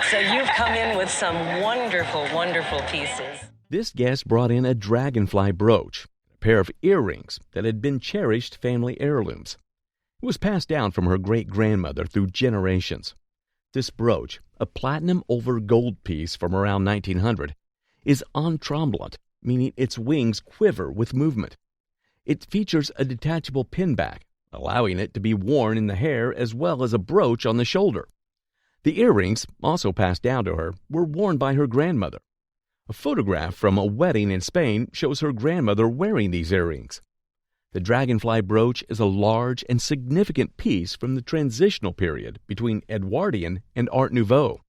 So you've come in with some wonderful, wonderful pieces. This guest brought in a Dragonfly brooch, a pair of earrings that had been cherished family heirlooms. It was passed down from her great-grandmother through generations. This brooch, a platinum over gold piece from around 1900, is en tremblant, meaning its wings quiver with movement. It features a detachable pinback, allowing it to be worn in the hair as well as a brooch on the shoulder. The earrings, also passed down to her, were worn by her grandmother. A photograph from a wedding in Spain shows her grandmother wearing these earrings. The Dragonfly brooch is a large and significant piece from the transitional period between Edwardian and Art Nouveau.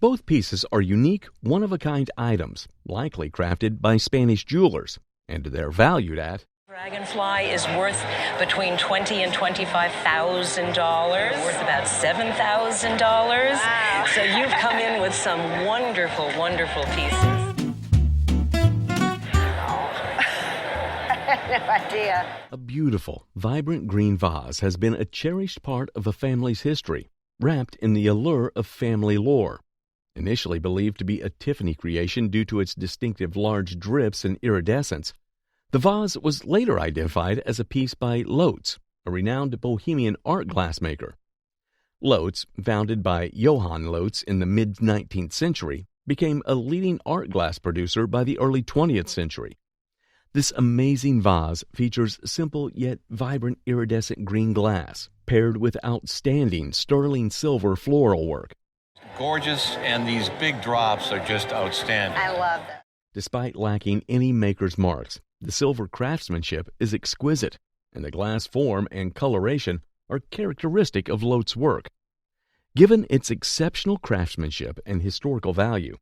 Both pieces are unique, one-of-a-kind items, likely crafted by Spanish jewelers, and they're valued at Dragonfly is worth between $20,000 and $25,000, worth about $7,000. Wow. So you've come in with some wonderful, wonderful pieces. No idea. A beautiful, vibrant green vase has been a cherished part of a family's history, wrapped in the allure of family lore. Initially believed to be a Tiffany creation due to its distinctive large drips and iridescence, the vase was later identified as a piece by Lotz, a renowned Bohemian art glassmaker. Lotz, founded by Johann Lotz in the mid-19th century, became a leading art glass producer by the early 20th century. This amazing vase features simple yet vibrant iridescent green glass, paired with outstanding sterling silver floral work. Gorgeous, and these big drops are just outstanding. I love that. Despite lacking any maker's marks, the silver craftsmanship is exquisite, and the glass form and coloration are characteristic of Lotz's work. Given its exceptional craftsmanship and historical value,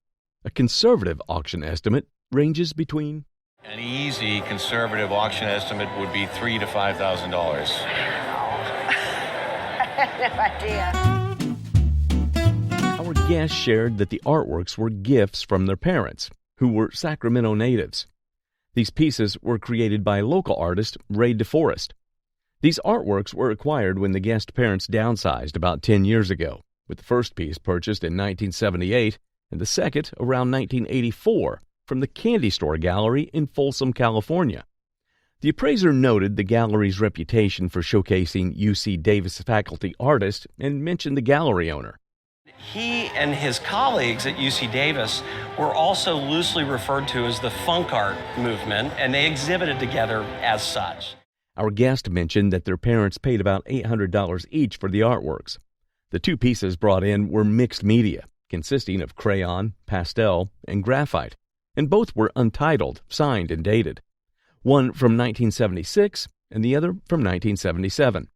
a conservative auction estimate ranges between An easy conservative auction estimate would be $3,000 to $5,000. No idea. Our guests shared that the artworks were gifts from their parents, who were Sacramento natives. These pieces were created by local artist Ray Deforest. These artworks were acquired when the guest parents downsized about 10 years ago, with the first piece purchased in 1978 and the second around 1984 from the Candy Store Gallery in Folsom, California. The appraiser noted the gallery's reputation for showcasing UC Davis faculty artists and mentioned the gallery owner. He and his colleagues at UC Davis were also loosely referred to as the funk art movement, and they exhibited together as such. Our guest mentioned that their parents paid about $800 each for the artworks. The two pieces brought in were mixed media, consisting of crayon, pastel, and graphite, and both were untitled, signed, and dated. One from 1976 and the other from 1977.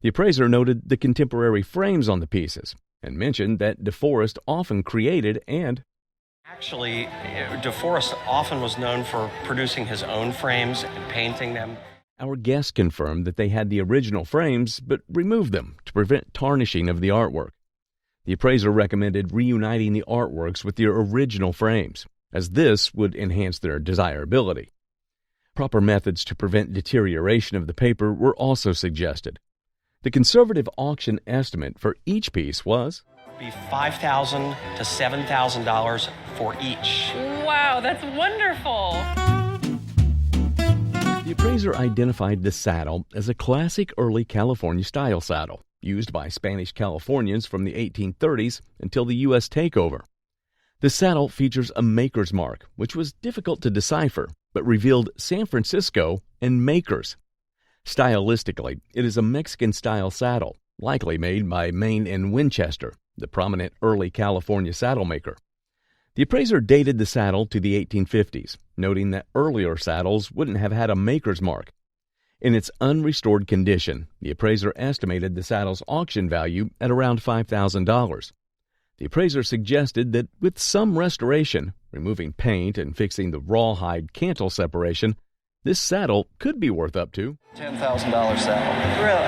The appraiser noted the contemporary frames on the pieces and mentioned that Deforest often created and Actually, Deforest often was known for producing his own frames and painting them. Our guest confirmed that they had the original frames but removed them to prevent tarnishing of the artwork. The appraiser recommended reuniting the artworks with their original frames, as this would enhance their desirability. Proper methods to prevent deterioration of the paper were also suggested. The conservative auction estimate for each piece was Be $5,000 to $7,000 for each. Wow, that's wonderful. The appraiser identified the saddle as a classic early California style saddle, used by Spanish Californians from the 1830s until the U.S. takeover. The saddle features a maker's mark, which was difficult to decipher, but revealed San Francisco and makers. Stylistically, it is a Mexican-style saddle, likely made by Maine and Winchester, the prominent early California saddle maker. The appraiser dated the saddle to the 1850s, noting that earlier saddles wouldn't have had a maker's mark. In its unrestored condition, the appraiser estimated the saddle's auction value at around $5,000. The appraiser suggested that with some restoration, removing paint and fixing the rawhide cantle separation, this saddle could be worth up to $10,000 saddle. Really?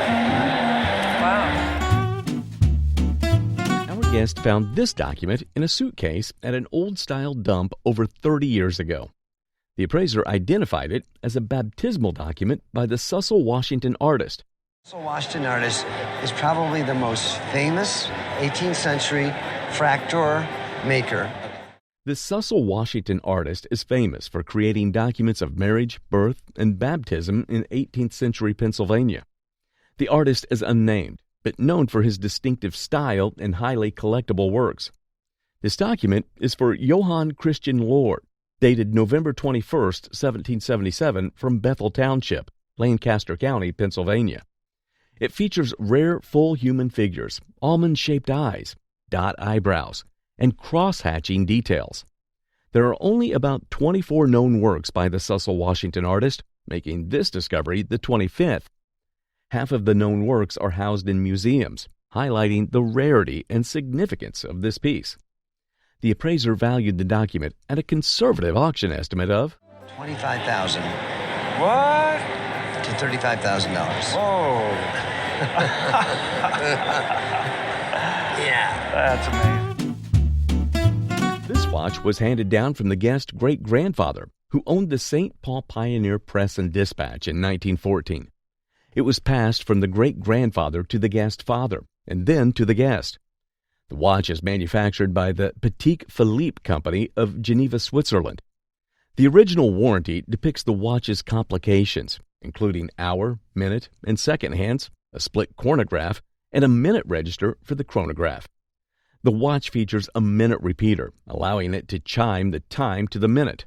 Wow. Our guest found this document in a suitcase at an old-style dump over 30 years ago. The appraiser identified it as a baptismal document by the Cecil Washington artist. Cecil Washington artist is probably the most famous 18th century fractor maker. The Cecil Washington artist is famous for creating documents of marriage, birth, and baptism in 18th century Pennsylvania. The artist is unnamed, but known for his distinctive style and highly collectible works. This document is for Johann Christian Lord, dated November 21st, 1777, from Bethel Township, Lancaster County, Pennsylvania. It features rare full human figures, almond-shaped eyes, dot eyebrows, and cross-hatching details. There are only about 24 known works by the Cecil Washington artist, making this discovery the 25th. Half of the known works are housed in museums, highlighting the rarity and significance of this piece. The appraiser valued the document at a conservative auction estimate of $25,000 What? to $35,000. Whoa. Yeah. That's amazing. This watch was handed down from the guest's great-grandfather, who owned the St. Paul Pioneer Press and Dispatch in 1914. It was passed from the great-grandfather to the guest's father, and then to the guest. The watch is manufactured by the Patek Philippe Company of Geneva, Switzerland. The original warranty depicts the watch's complications, including hour, minute, and second hands, a split chronograph, and a minute register for the chronograph. The watch features a minute repeater, allowing it to chime the time to the minute.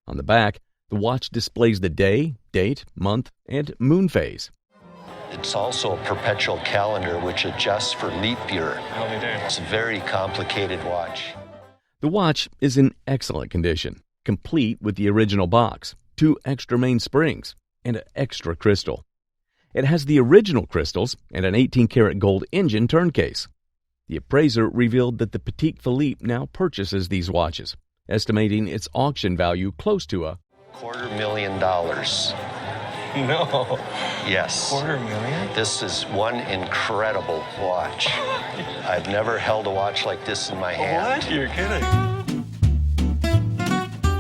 On the back, the watch displays the day, date, month, and moon phase. It's also a perpetual calendar which adjusts for leap year. How they do? It's a very complicated watch. The watch is in excellent condition, complete with the original box, 2 extra main springs, and an extra crystal. It has the original crystals and an 18-karat gold engine turncase. The appraiser revealed that the Patek Philippe now purchases these watches, estimating its auction value close to a $250,000. No. Yes. $250,000? This is one incredible watch. I've never held a watch like this in my hand. What? You're kidding.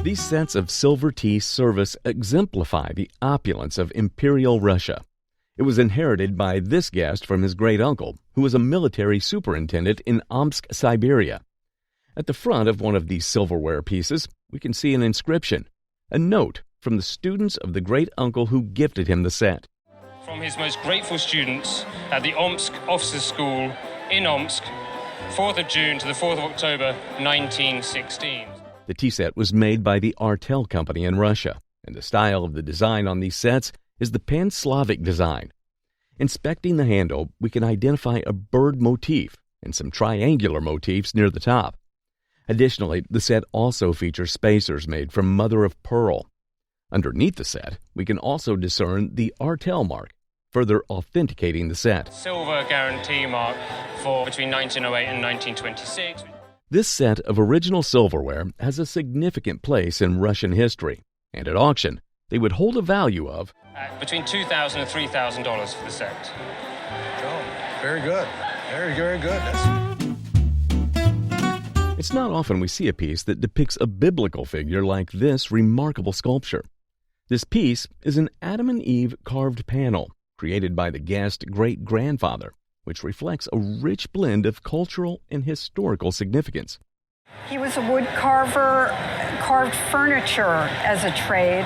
These sets of silver tea service exemplify the opulence of Imperial Russia. It was inherited by this guest from his great-uncle, who was a military superintendent in Omsk, Siberia. At the front of one of these silverware pieces, we can see an inscription, a note from the students of the great-uncle who gifted him the set. From his most grateful students at the Omsk Officers' School in Omsk, 4th of June to the 4th of October, 1916. The tea set was made by the Artel Company in Russia, and the style of the design on these sets is the Pan-Slavic design. Inspecting the handle, we can identify a bird motif and some triangular motifs near the top. Additionally, the set also features spacers made from mother of pearl. Underneath the set, we can also discern the Artel mark, further authenticating the set. Silver guarantee mark for between 1908 and 1926. This set of original silverware has a significant place in Russian history, and at auction, they would hold a value of between $2,000 and $3,000 for the set. Oh, very good. Very, very good. It's not often we see a piece that depicts a biblical figure like this remarkable sculpture. This piece is an Adam and Eve carved panel created by the guest's great-grandfather, which reflects a rich blend of cultural and historical significance. He was a wood carver, carved furniture as a trade,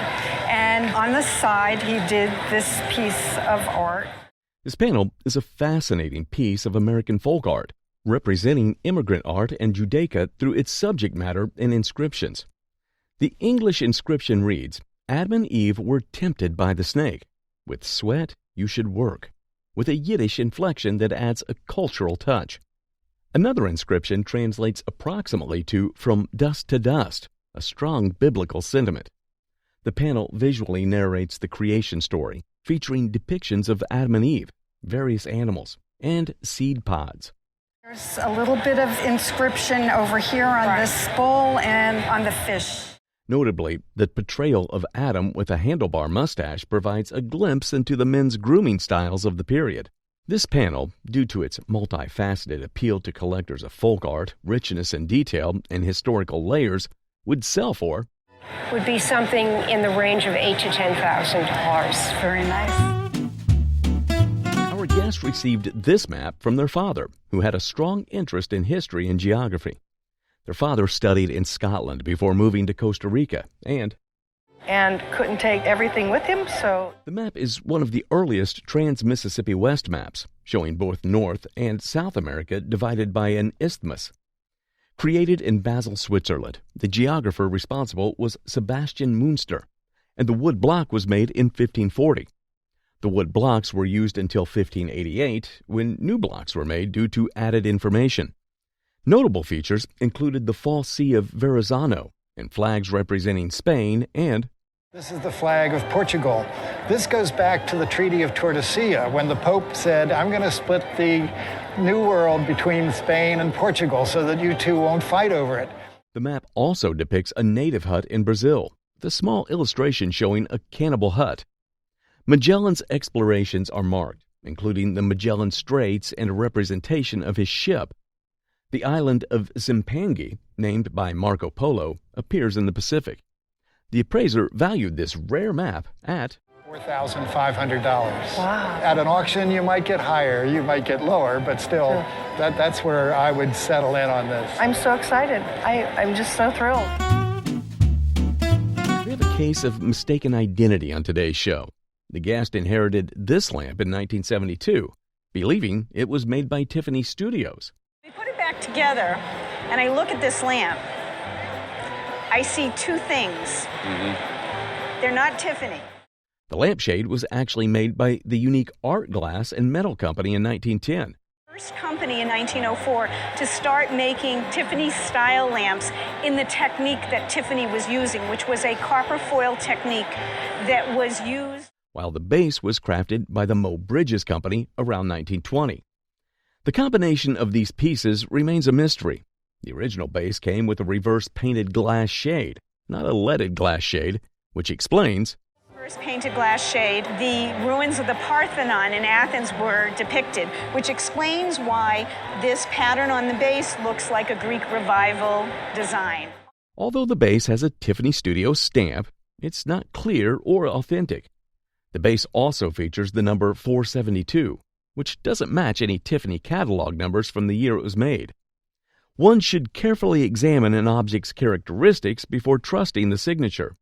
and on the side he did this piece of art. This panel is a fascinating piece of American folk art, representing immigrant art and Judaica through its subject matter and inscriptions. The English inscription reads, "Adam and Eve were tempted by the snake. With sweat you should work," with a Yiddish inflection that adds a cultural touch. Another inscription translates approximately to "from dust to dust," a strong biblical sentiment. The panel visually narrates the creation story, featuring depictions of Adam and Eve, various animals, and seed pods. There's a little bit of inscription over here on this bowl and on the fish. Notably, the portrayal of Adam with a handlebar mustache provides a glimpse into the men's grooming styles of the period. This panel, due to its multifaceted appeal to collectors of folk art, richness in detail, and historical layers, would sell for would be something in the range of $8,000 to $10,000. Very nice. Our guest last received this map from their father, who had a strong interest in history and geography. Their father studied in Scotland before moving to Costa Rica and couldn't take everything with him, so... The map is one of the earliest trans-Mississippi West maps, showing both North and South America divided by an isthmus. Created in Basel, Switzerland, the geographer responsible was Sebastian Münster, and the wood block was made in 1540. The wood blocks were used until 1588, when new blocks were made due to added information. Notable features included the false sea of Verrazano and flags representing Spain and... This is the flag of Portugal. This goes back to the Treaty of Tordesillas, when the Pope said, I'm going to split the New World between Spain and Portugal so that you two won't fight over it. The map also depicts a native hut in Brazil, with a small illustration showing a cannibal hut. Magellan's explorations are marked, including the Magellan Straits and a representation of his ship. The island of Zipangi, named by Marco Polo, appears in the Pacific. The appraiser valued this rare map at $4,500. Wow. At an auction, you might get higher, you might get lower, but still, that's where I would settle in on this. I'm so excited. I'm just so thrilled. We have a case of mistaken identity on today's show. The guest inherited this lamp in 1972, believing it was made by Tiffany Studios. We put it back together, and I look at this lamp. I see two things. They're not Tiffany. The lampshade was actually made by the Unique Art Glass and Metal Company in 1910. First company in 1904 to start making Tiffany-style lamps in the technique that Tiffany was using, which was a copper foil technique that was used. While the base was crafted by the Moe Bridges Company around 1920. The combination of these pieces remains a mystery. The original base came with a reverse painted glass shade, not a leaded glass shade, which explains... First painted glass shade, the ruins of the Parthenon in Athens were depicted, which explains why this pattern on the base looks like a Greek revival design. Although the base has a Tiffany Studios stamp, it's not clear or authentic. The base also features the number 472, which doesn't match any Tiffany catalog numbers from the year it was made. One should carefully examine an object's characteristics before trusting the signature.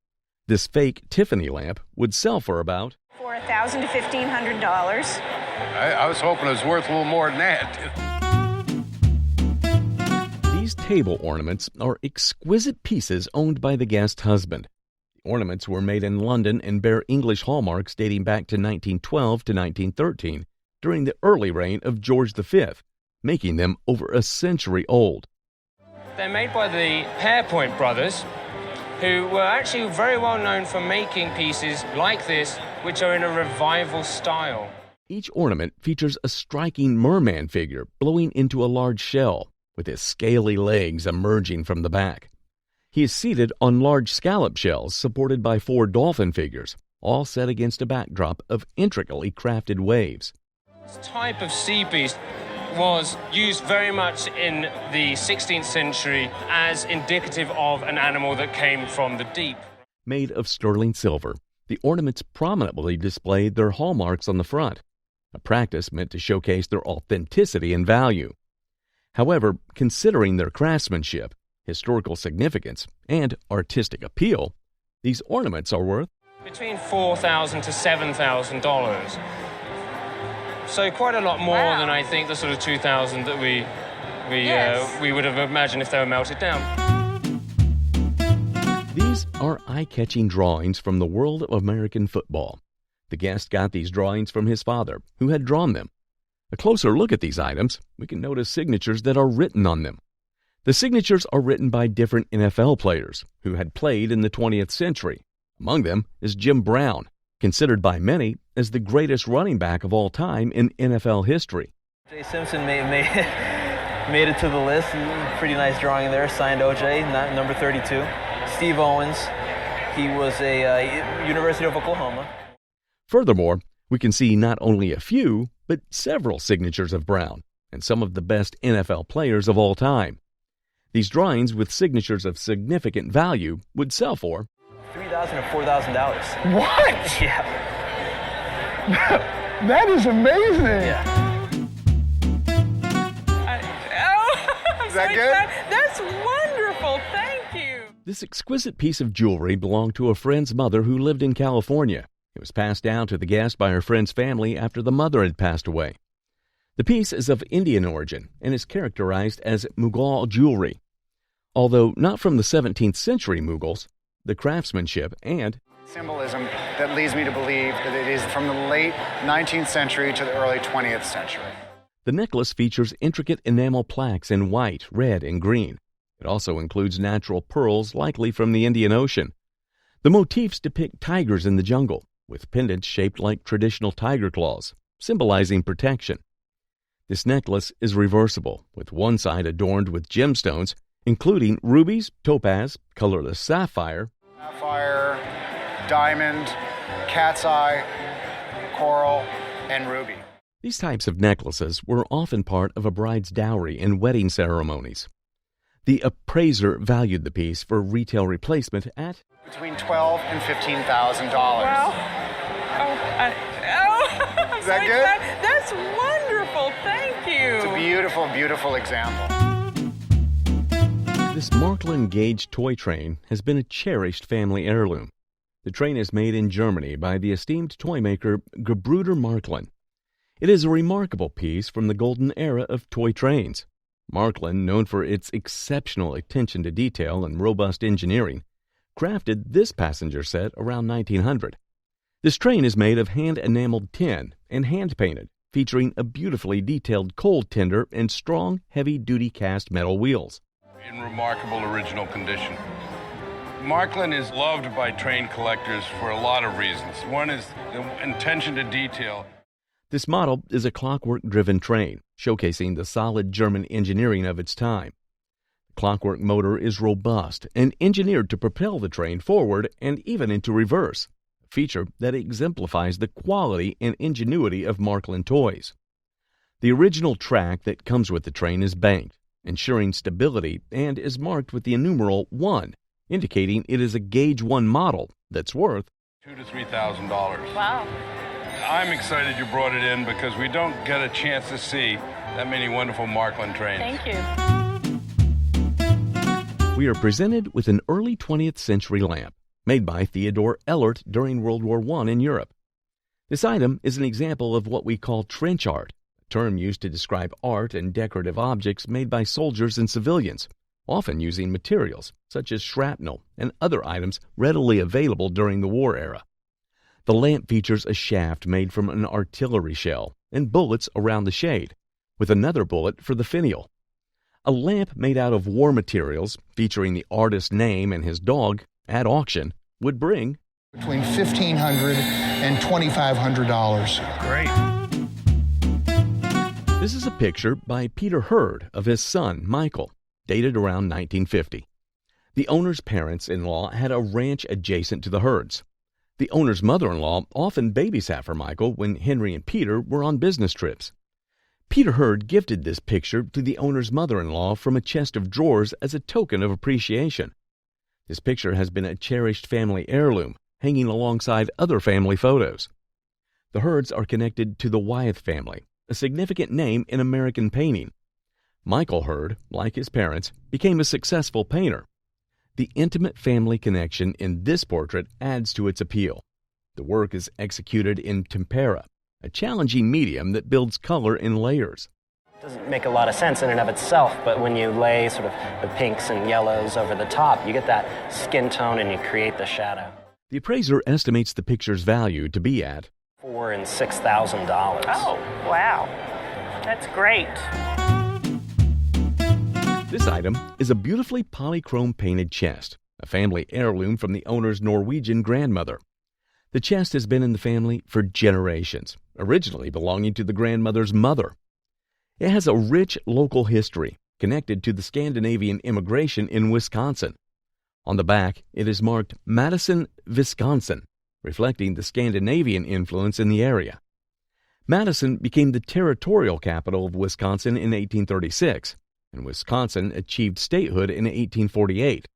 This fake Tiffany lamp would sell for about $1,000 to $1,500. I was hoping it was worth a little more than that. These table ornaments are exquisite pieces owned by the guest's husband. The ornaments were made in London and bear English hallmarks dating back to 1912 to 1913, during the early reign of George V, making them over a century old. They're made by the Pearpoint brothers, who were actually very well known for making pieces like this, which are in a revival style. Each ornament features a striking merman figure blowing into a large shell, with his scaly legs emerging from the back. He is seated on large scallop shells supported by 4 dolphin figures, all set against a backdrop of intricately crafted waves. This type of sea beast was used very much in the 16th century as indicative of an animal that came from the deep. Made of sterling silver, the ornaments prominently displayed their hallmarks on the front, a practice meant to showcase their authenticity and value. However, considering their craftsmanship, historical significance, and artistic appeal, these ornaments are worth between $4,000 to $7,000. So quite a lot more than I think the sort of 2,000 that we would have imagined if they were melted down. These are eye-catching drawings from the world of American football. The guest got these drawings from his father, who had drawn them. A closer look at these items, we can notice signatures that are written on them. The signatures are written by different NFL players who had played in the 20th century. Among them is Jim Brown, considered by many as the greatest running back of all time in NFL history. O.J. Simpson made it to the list. Pretty nice drawing there. Signed O.J., number 32. Steve Owens, he was a University of Oklahoma. Furthermore, we can see not only a few, but several signatures of Brown and some of the best NFL players of all time. These drawings with signatures of significant value would sell for $3,000 to $4,000. What? Yeah. That is amazing. Yeah. Is that good? That's wonderful. Thank you. This exquisite piece of jewelry belonged to a friend's mother who lived in California. It was passed down to the guest by her friend's family after the mother had passed away. The piece is of Indian origin and is characterized as Mughal jewelry. Although not from the 17th century Mughals, the craftsmanship and symbolism that leads me to believe that it is from the late 19th century to the early 20th century. the necklace features intricate enamel plaques in white, red, and green. It also includes natural pearls likely from the Indian Ocean. The motifs depict tigers in the jungle, with pendants shaped like traditional tiger claws, symbolizing protection. This necklace is reversible, with one side adorned with gemstones, including rubies, topaz, colorless sapphire, diamond, cat's eye, coral, and ruby. These types of necklaces were often part of a bride's dowry in wedding ceremonies. The appraiser valued the piece for retail replacement at between $12,000 and $15,000. Wow. Is that good? That's wonderful. Thank you. It's a beautiful, beautiful example. This Marklin gauge toy train has been a cherished family heirloom. The train is made in Germany by the esteemed toy maker Gebrüder Marklin. It is a remarkable piece from the golden era of toy trains. Marklin, known for its exceptional attention to detail and robust engineering, crafted this passenger set around 1900. This train is made of hand-enameled tin and hand-painted, featuring a beautifully detailed coal tender and strong, heavy-duty cast metal wheels. In remarkable original condition. Marklin is loved by train collectors for a lot of reasons. One is the attention to detail. This model is a clockwork-driven train, showcasing the solid German engineering of its time. The clockwork motor is robust and engineered to propel the train forward and even into reverse, a feature that exemplifies the quality and ingenuity of Marklin toys. The original track that comes with the train is banked, ensuring stability, and is marked with the numeral 1, indicating it is a Gauge 1 model that's worth $2,000 to $3,000. Wow. I'm excited you brought it in because we don't get a chance to see that many wonderful Marklin trains. Thank you. We are presented with an early 20th century lamp made by Theodore Ehlert during World War I in Europe. This item is an example of what we call trench art, a term used to describe art and decorative objects made by soldiers and civilians, often using materials such as shrapnel and other items readily available during the war era. The lamp features a shaft made from an artillery shell and bullets around the shade, with another bullet for the finial. A lamp made out of war materials, featuring the artist's name and his dog, at auction, would bring between $1,500 and $2,500. Great. This is a picture by Peter Hurd of his son, Michael, dated around 1950. The owner's parents-in-law had a ranch adjacent to the Hurds. The owner's mother-in-law often babysat for Michael when Henry and Peter were on business trips. Peter Hurd gifted this picture to the owner's mother-in-law from a chest of drawers as a token of appreciation. This picture has been a cherished family heirloom, hanging alongside other family photos. The Hurds are connected to the Wyeth family, a significant name in American painting. Michael Hurd, like his parents, became a successful painter. The intimate family connection in this portrait adds to its appeal. The work is executed in tempera, a challenging medium that builds color in layers. It doesn't make a lot of sense in and of itself, but when you lay sort of the pinks and yellows over the top, you get that skin tone and you create the shadow. The appraiser estimates the picture's value to be at $4,000 and $6,000. Oh, wow. That's great. This item is a beautifully polychrome painted chest, a family heirloom from the owner's Norwegian grandmother. The chest has been in the family for generations, originally belonging to the grandmother's mother. It has a rich local history connected to the Scandinavian immigration in Wisconsin. On the back, it is marked Madison, Wisconsin, reflecting the Scandinavian influence in the area. Madison became the territorial capital of Wisconsin in 1836. And Wisconsin achieved statehood in 1848.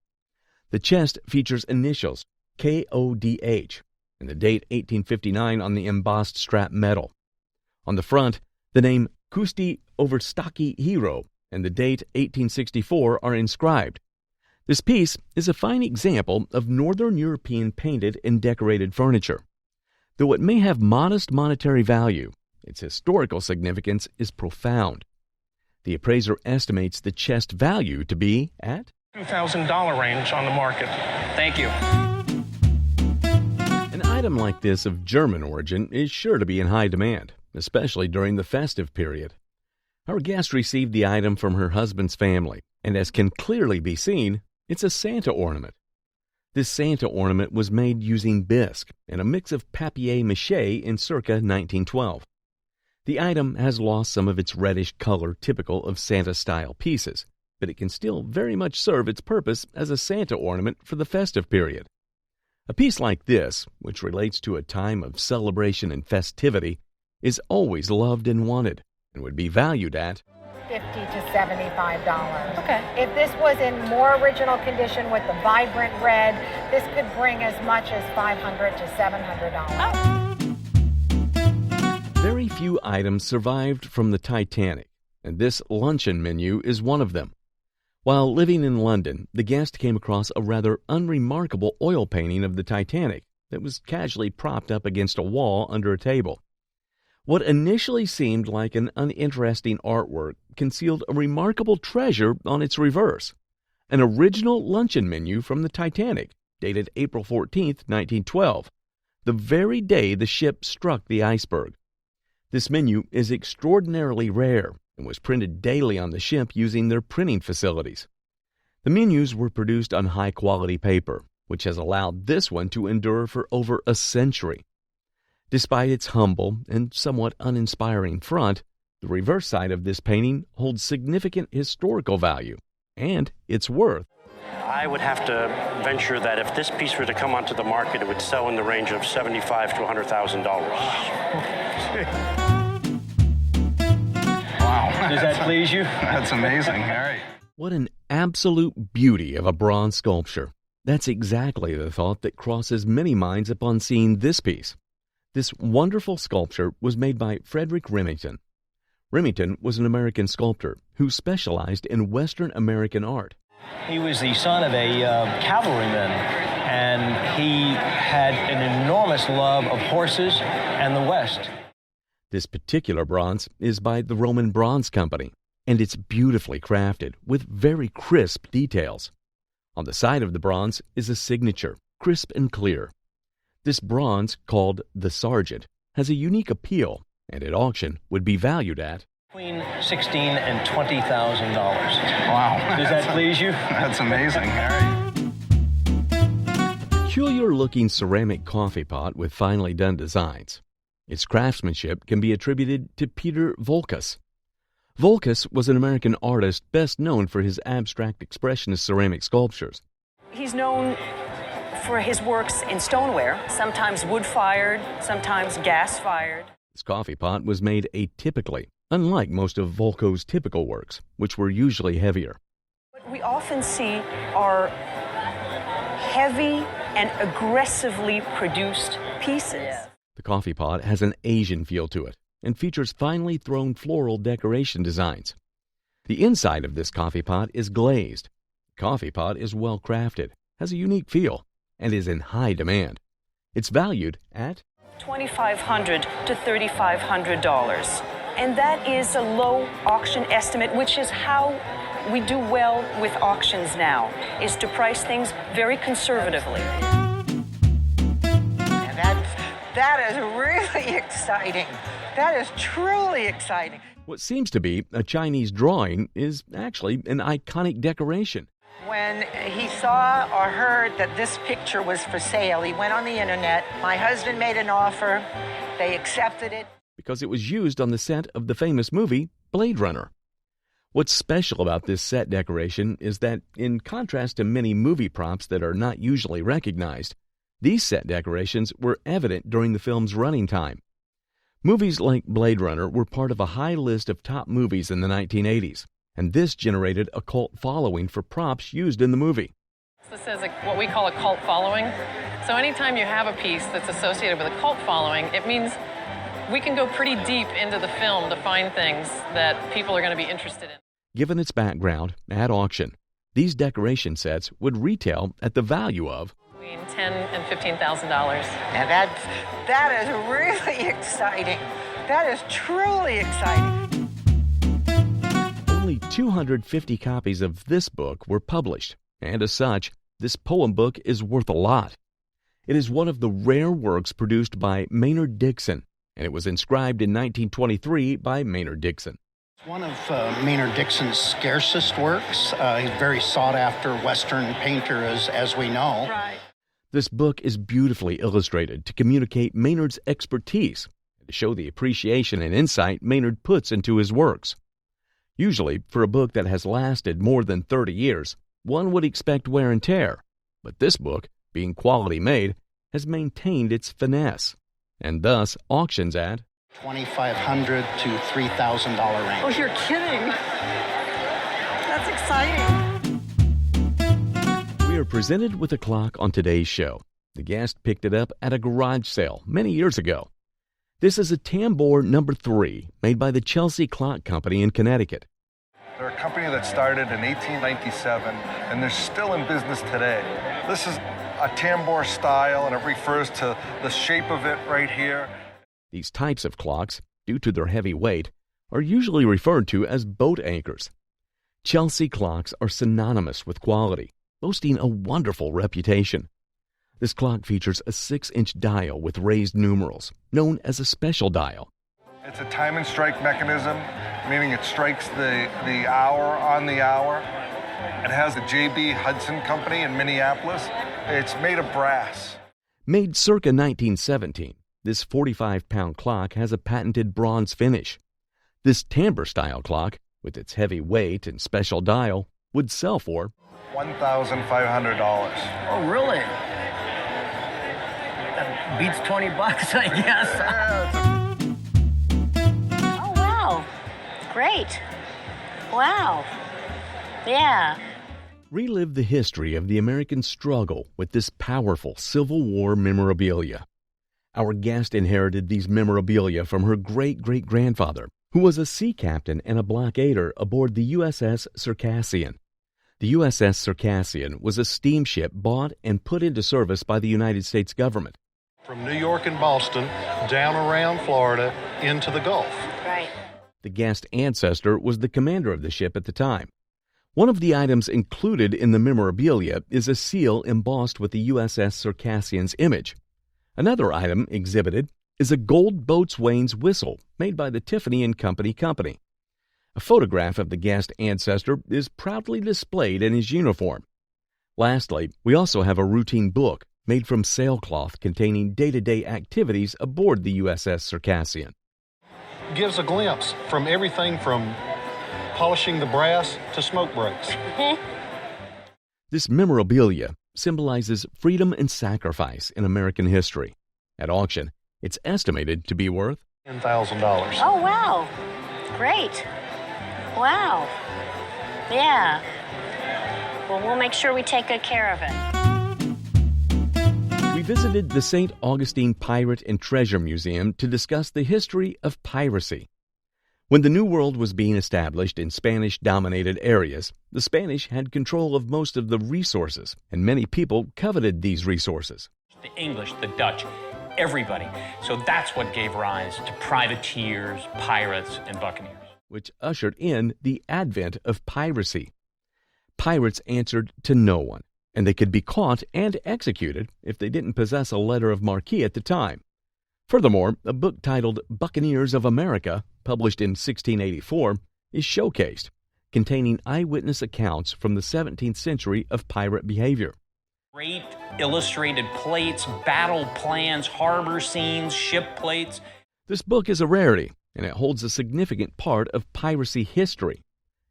The chest features initials KODH and the date 1859 on the embossed strap metal. On the front, the name Kusti Overstocki Hero and the date 1864 are inscribed. This piece is a fine example of Northern European painted and decorated furniture. Though it may have modest monetary value, its historical significance is profound. The appraiser estimates the chest value to be at $2,000 range on the market. Thank you. An item like this of German origin is sure to be in high demand, especially during the festive period. Our guest received the item from her husband's family, and as can clearly be seen, it's a Santa ornament. This Santa ornament was made using bisque and a mix of papier-mâché in circa 1912. The item has lost some of its reddish color typical of Santa-style pieces, but it can still very much serve its purpose as a Santa ornament for the festive period. A piece like this, which relates to a time of celebration and festivity, is always loved and wanted, and would be valued at $50 to $75. Okay. If this was in more original condition with the vibrant red, this could bring as much as $500 to $700. Very few items survived from the Titanic, and this luncheon menu is one of them. While living in London, the guest came across a rather unremarkable oil painting of the Titanic that was casually propped up against a wall under a table. What initially seemed like an uninteresting artwork concealed a remarkable treasure on its reverse, an original luncheon menu from the Titanic, dated April 14, 1912, the very day the ship struck the iceberg. This menu is extraordinarily rare and was printed daily on the ship using their printing facilities. The menus were produced on high-quality paper, which has allowed this one to endure for over a century. Despite its humble and somewhat uninspiring front, the reverse side of this painting holds significant historical value and its worth. I would have to venture that if this piece were to come onto the market, it would sell in the range of $75,000 to $100,000. Wow. Does that please you? That's amazing. All right. What an absolute beauty of a bronze sculpture. That's exactly the thought that crosses many minds upon seeing this piece. This wonderful sculpture was made by Frederick Remington. Remington was an American sculptor who specialized in Western American art. He was the son of a cavalryman, and he had an enormous love of horses and the West. This particular bronze is by the Roman Bronze Company, and it's beautifully crafted with very crisp details. On the side of the bronze is a signature, crisp and clear. This bronze, called the Sergeant, has a unique appeal, and at auction would be valued at between $16,000 and $20,000. Wow. Does that please you? That's amazing. All right. Peculiar-looking ceramic coffee pot with finely done designs. Its craftsmanship can be attributed to Peter Voulkos. Voulkos was an American artist best known for his abstract expressionist ceramic sculptures. He's known for his works in stoneware, sometimes wood-fired, sometimes gas-fired. This coffee pot was made atypically, unlike most of Voulkos' typical works, which were usually heavier. What we often see are heavy and aggressively produced pieces. The coffee pot has an Asian feel to it and features finely thrown floral decoration designs. The inside of this coffee pot is glazed. The coffee pot is well crafted, has a unique feel, and is in high demand. It's valued at $2,500 to $3,500. And that is a low auction estimate, which is how we do well with auctions now, is to price things very conservatively. And that is really exciting. That is truly exciting. What seems to be a Chinese drawing is actually an iconic decoration. When he saw or heard that this picture was for sale, he went on the internet. My husband made an offer. They accepted it. Because it was used on the set of the famous movie Blade Runner. What's special about this set decoration is that, in contrast to many movie props that are not usually recognized, these set decorations were evident during the film's running time. Movies like Blade Runner were part of a high list of top movies in the 1980s, and this generated a cult following for props used in the movie. This is what we call a cult following. So anytime you have a piece that's associated with a cult following, it means we can go pretty deep into the film to find things that people are going to be interested in. Given its background, at auction, these decoration sets would retail at the value of Between $10,000 and $15,000. Now that is really exciting. That is truly exciting. Only 250 copies of this book were published, and as such, this poem book is worth a lot. It is one of the rare works produced by Maynard Dixon, and it was inscribed in 1923 by Maynard Dixon. It's one of Maynard Dixon's scarcest works. He's a very sought-after Western painter, as we know. Right. This book is beautifully illustrated to communicate Maynard's expertise and to show the appreciation and insight Maynard puts into his works. Usually, for a book that has lasted more than 30 years, one would expect wear and tear, but this book, being quality made, has maintained its finesse, and thus auctions at $2,500 to $3,000 range. Oh, you're kidding. That's exciting. We are presented with a clock on today's show. The guest picked it up at a garage sale many years ago. This is a tambour number 3 made by the Chelsea Clock Company in Connecticut. They're a company that started in 1897, and they're still in business today. This is a tambour style, and it refers to the shape of it right here. These types of clocks, due to their heavy weight, are usually referred to as boat anchors. Chelsea clocks are synonymous with quality, boasting a wonderful reputation. This clock features a 6-inch dial with raised numerals, known as a special dial. It's a time and strike mechanism, meaning it strikes the hour on the hour. It has the J.B. Hudson Company in Minneapolis. It's made of brass. Made circa 1917, this 45-pound clock has a patented bronze finish. This tambour-style clock, with its heavy weight and special dial, would sell for $1,500. Oh, really? That beats $20, I guess. Oh, wow. Great. Wow. Yeah. Relive the history of the American struggle with this powerful Civil War memorabilia. Our guest inherited these memorabilia from her great-great-grandfather, who was a sea captain and a blockader aboard the USS Circassian. The USS Circassian was a steamship bought and put into service by the United States government. From New York and Boston, down around Florida, into the Gulf. Right. The guest ancestor was the commander of the ship at the time. One of the items included in the memorabilia is a seal embossed with the USS Circassian's image. Another item exhibited is a gold boatswain's whistle made by the Tiffany & Company. A photograph of the guest ancestor is proudly displayed in his uniform. Lastly, we also have a routine book made from sailcloth containing day-to-day activities aboard the USS Circassian. Gives a glimpse from everything from polishing the brass to smoke breaks. This memorabilia symbolizes freedom and sacrifice in American history. At auction, it's estimated to be worth $10,000. Oh, wow. Great. Wow. Yeah. Well, we'll make sure we take good care of it. We visited the St. Augustine Pirate and Treasure Museum to discuss the history of piracy. When the New World was being established in Spanish-dominated areas, the Spanish had control of most of the resources, and many people coveted these resources. The English, the Dutch, everybody. So that's what gave rise to privateers, pirates, and buccaneers. Which ushered in the advent of piracy. Pirates answered to no one, and they could be caught and executed if they didn't possess a letter of marque at the time. Furthermore, a book titled Buccaneers of America, published in 1684, is showcased, containing eyewitness accounts from the 17th century of pirate behavior. Great illustrated plates, battle plans, harbor scenes, ship plates. This book is a rarity, and it holds a significant part of piracy history.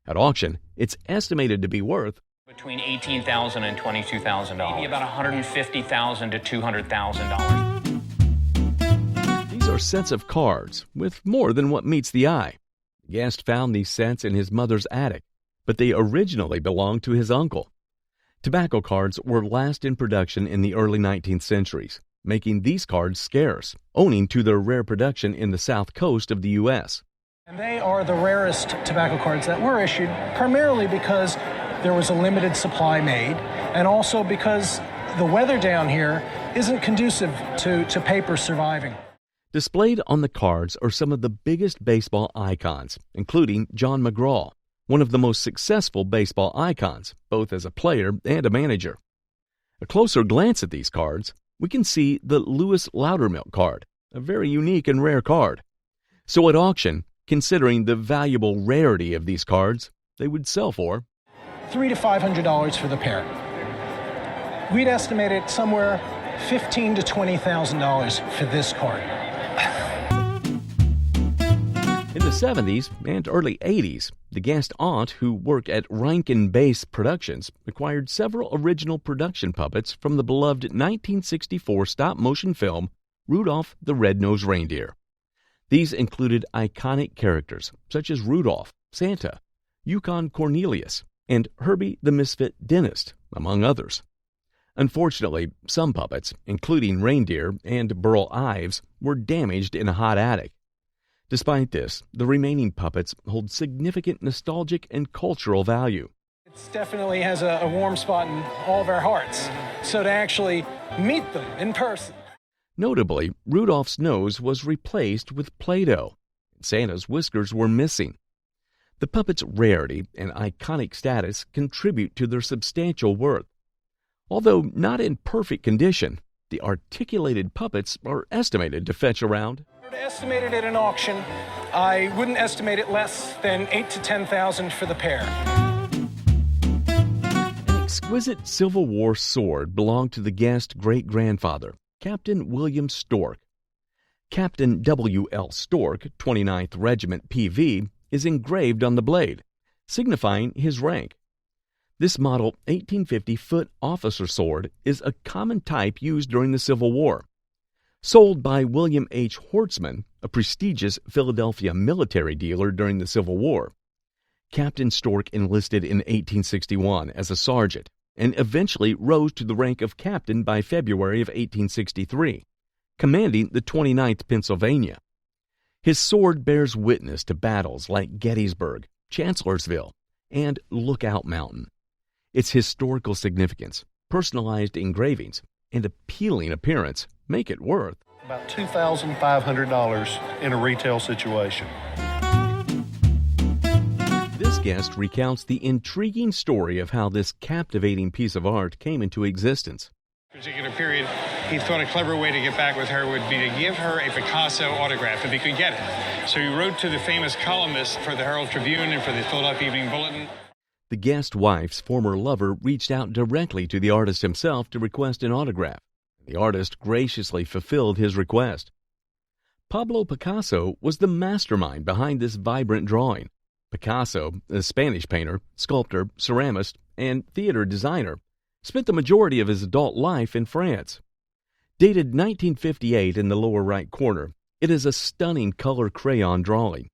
At auction, it's estimated to be worth between $18,000 and $22,000. Maybe about $150,000 to $200,000. These are sets of cards with more than what meets the eye. The guest found these sets in his mother's attic, but they originally belonged to his uncle. Tobacco cards were last in production in the early 19th centuries, making these cards scarce, owing to their rare production in the south coast of the U.S. And they are the rarest tobacco cards that were issued, primarily because there was a limited supply made, and also because the weather down here isn't conducive to paper surviving. Displayed on the cards are some of the biggest baseball icons, including John McGraw, one of the most successful baseball icons, both as a player and a manager. A closer glance at these cards, we can see the Lewis Loudermilk card, a very unique and rare card. So at auction, considering the valuable rarity of these cards, they would sell for $300 to $500 for the pair. We'd estimate it somewhere $15,000 to $20,000 for this card. In the 70s and early 80s, the guest aunt who worked at Rankin Bass Productions acquired several original production puppets from the beloved 1964 stop-motion film Rudolph the Red-Nosed Reindeer. These included iconic characters such as Rudolph, Santa, Yukon Cornelius, and Herbie the Misfit Dentist, among others. Unfortunately, some puppets, including Reindeer and Burl Ives, were damaged in a hot attic. Despite this, the remaining puppets hold significant nostalgic and cultural value. It definitely has a warm spot in all of our hearts. So to actually meet them in person. Notably, Rudolph's nose was replaced with Play-Doh. Santa's whiskers were missing. The puppets' rarity and iconic status contribute to their substantial worth. Although not in perfect condition, the articulated puppets are estimated to fetch around. To estimate it at an auction, I wouldn't estimate it less than $8,000 to $10,000 for the pair. An exquisite Civil War sword belonged to the guest great-grandfather, Captain William Stork. Captain W.L. Stork, 29th Regiment PV, is engraved on the blade, signifying his rank. This model 1850-foot officer sword is a common type used during the Civil War. Sold by William H. Hortsman, a prestigious Philadelphia military dealer during the Civil War. Captain Stork enlisted in 1861 as a sergeant and eventually rose to the rank of captain by February of 1863, commanding the 29th Pennsylvania. His sword bears witness to battles like Gettysburg, Chancellorsville, and Lookout Mountain. Its historical significance, personalized engravings, and appealing appearance make it worth about $2,500 in a retail situation. This guest recounts the intriguing story of how this captivating piece of art came into existence. Particular period, he thought a clever way to get back with her would be to give her a Picasso autograph if he could get it. So he wrote to the famous columnist for the Herald Tribune and for the Philadelphia Evening Bulletin. The guest wife's former lover reached out directly to the artist himself to request an autograph. The artist graciously fulfilled his request. Pablo Picasso was the mastermind behind this vibrant drawing. Picasso, a Spanish painter, sculptor, ceramist, and theater designer, spent the majority of his adult life in France. Dated 1958 in the lower right corner, it is a stunning color crayon drawing.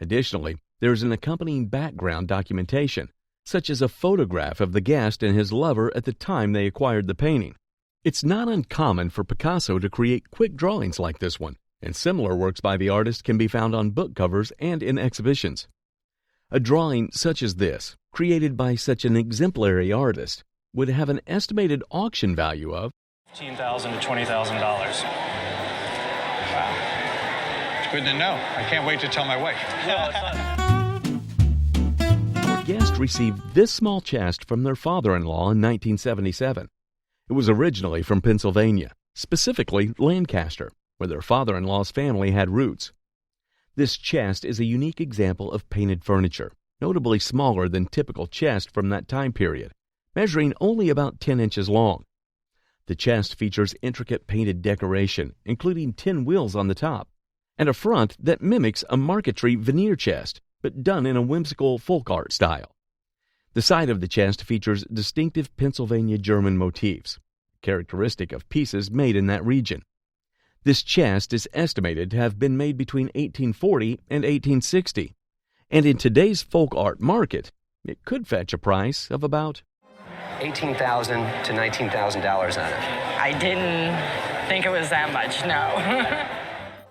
Additionally, there is an accompanying background documentation, such as a photograph of the guest and his lover at the time they acquired the painting. It's not uncommon for Picasso to create quick drawings like this one, and similar works by the artist can be found on book covers and in exhibitions. A drawing such as this, created by such an exemplary artist, would have an estimated auction value of $15,000 to $20,000. Wow. It's good to know. I can't wait to tell my wife. Our guest received this small chest from their father-in-law in 1977. It was originally from Pennsylvania, specifically Lancaster, where their father-in-law's family had roots. This chest is a unique example of painted furniture, notably smaller than typical chest from that time period, measuring only about 10 inches long. The chest features intricate painted decoration, including tin wheels on the top, and a front that mimics a marquetry veneer chest, but done in a whimsical folk art style. The side of the chest features distinctive Pennsylvania German motifs, characteristic of pieces made in that region. This chest is estimated to have been made between 1840 and 1860, and in today's folk art market, it could fetch a price of about $18,000 to $19,000 on it. I didn't think it was that much, no.